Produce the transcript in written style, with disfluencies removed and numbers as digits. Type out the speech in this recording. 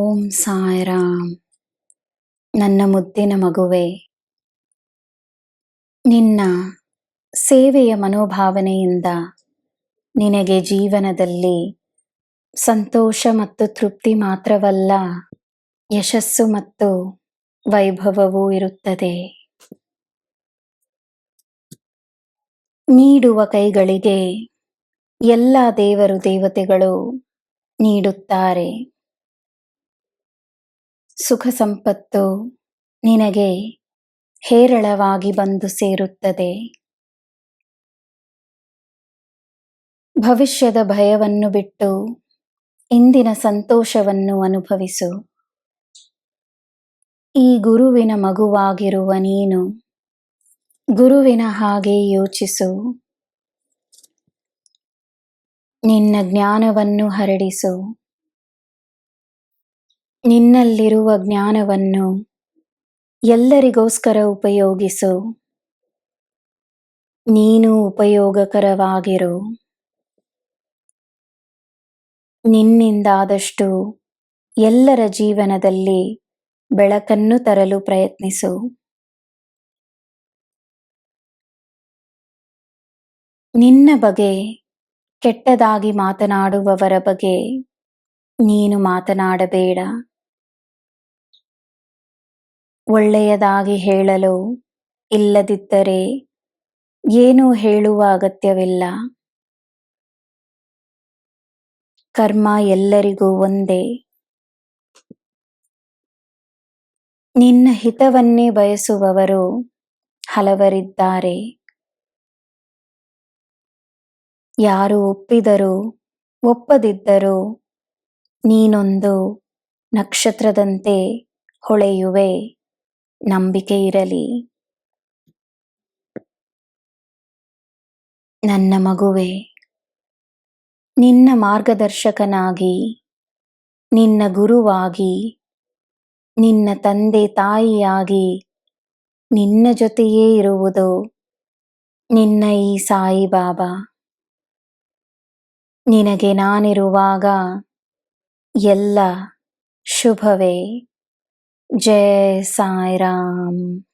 ಓಂ ಸಾಯಿರಾಮ್. ನನ್ನ ಮುದ್ದಿನ ಮಗುವೆ, ನಿನ್ನ ಸೇವೆಯ ಮನೋಭಾವನೆಯಿಂದ ನಿನಗೆ ಜೀವನದಲ್ಲಿ ಸಂತೋಷ ಮತ್ತು ತೃಪ್ತಿ ಮಾತ್ರವಲ್ಲ, ಯಶಸ್ಸು ಮತ್ತು ವೈಭವವೂ ಇರುತ್ತದೆ. ನೀಡುವ ಕೈಗಳಿಗೆ ಎಲ್ಲ ದೇವರು ದೇವತೆಗಳು ನೀಡುತ್ತಾರೆ. ಸುಖ ಸಂಪತ್ತು ನಿನಗೆ ಹೇರಳವಾಗಿ ಬಂದು ಸೇರುತ್ತದೆ. ಭವಿಷ್ಯದ ಭಯವನ್ನು ಬಿಟ್ಟು ಇಂದಿನ ಸಂತೋಷವನ್ನು ಅನುಭವಿಸು. ಈ ಗುರುವಿನ ಮಗುವಾಗಿರುವ ನೀನು ಗುರುವಿನ ಹಾಗೆ ಯೋಚಿಸು. ನಿನ್ನ ಜ್ಞಾನವನ್ನು ಹರಡಿಸು. ನಿನ್ನಲ್ಲಿರುವ ಜ್ಞಾನವನ್ನು ಎಲ್ಲರಿಗೋಸ್ಕರ ಉಪಯೋಗಿಸು. ನೀನು ಉಪಯೋಗಕರವಾಗಿರು. ನಿನ್ನಿಂದಾದಷ್ಟು ಎಲ್ಲರ ಜೀವನದಲ್ಲಿ ಬೆಳಕನ್ನು ತರಲು ಪ್ರಯತ್ನಿಸು. ನಿನ್ನ ಬಗ್ಗೆ ಕೆಟ್ಟದಾಗಿ ಮಾತನಾಡುವವರ ಬಗ್ಗೆ ನೀನು ಮಾತನಾಡಬೇಡ. ಒಳ್ಳೆಯದಾಗಿ ಹೇಳಲು ಇಲ್ಲದಿದ್ದರೆ ಏನೂ ಹೇಳುವ ಅಗತ್ಯವಿಲ್ಲ. ಕರ್ಮ ಎಲ್ಲರಿಗೂ ಒಂದೇ. ನಿನ್ನ ಹಿತವನ್ನೇ ಬಯಸುವವರು ಹಲವರಿದ್ದಾರೆ. ಯಾರು ಒಪ್ಪಿದರೂ ಒಪ್ಪದಿದ್ದರೂ ನೀನೊಂದು ನಕ್ಷತ್ರದಂತೆ ಹೊಳೆಯುವೆ. ನಂಬಿಕೆ ಇರಲಿ. ನನ್ನ ಮಗುವೆ, ನಿನ್ನ ಮಾರ್ಗದರ್ಶಕನಾಗಿ, ನಿನ್ನ ಗುರುವಾಗಿ, ನಿನ್ನ ತಂದೆ ತಾಯಿಯಾಗಿ ನಿನ್ನ ಜೊತೆಯೇ ಇರುವುದು ನಿನ್ನ ಈ ಸಾಯಿಬಾಬಾ. ನಿನಗೆ ನಾನಿರುವಾಗ ಎಲ್ಲ ಶುಭವೇ. ಜೈ ಸಾಯಿರಾಮ್.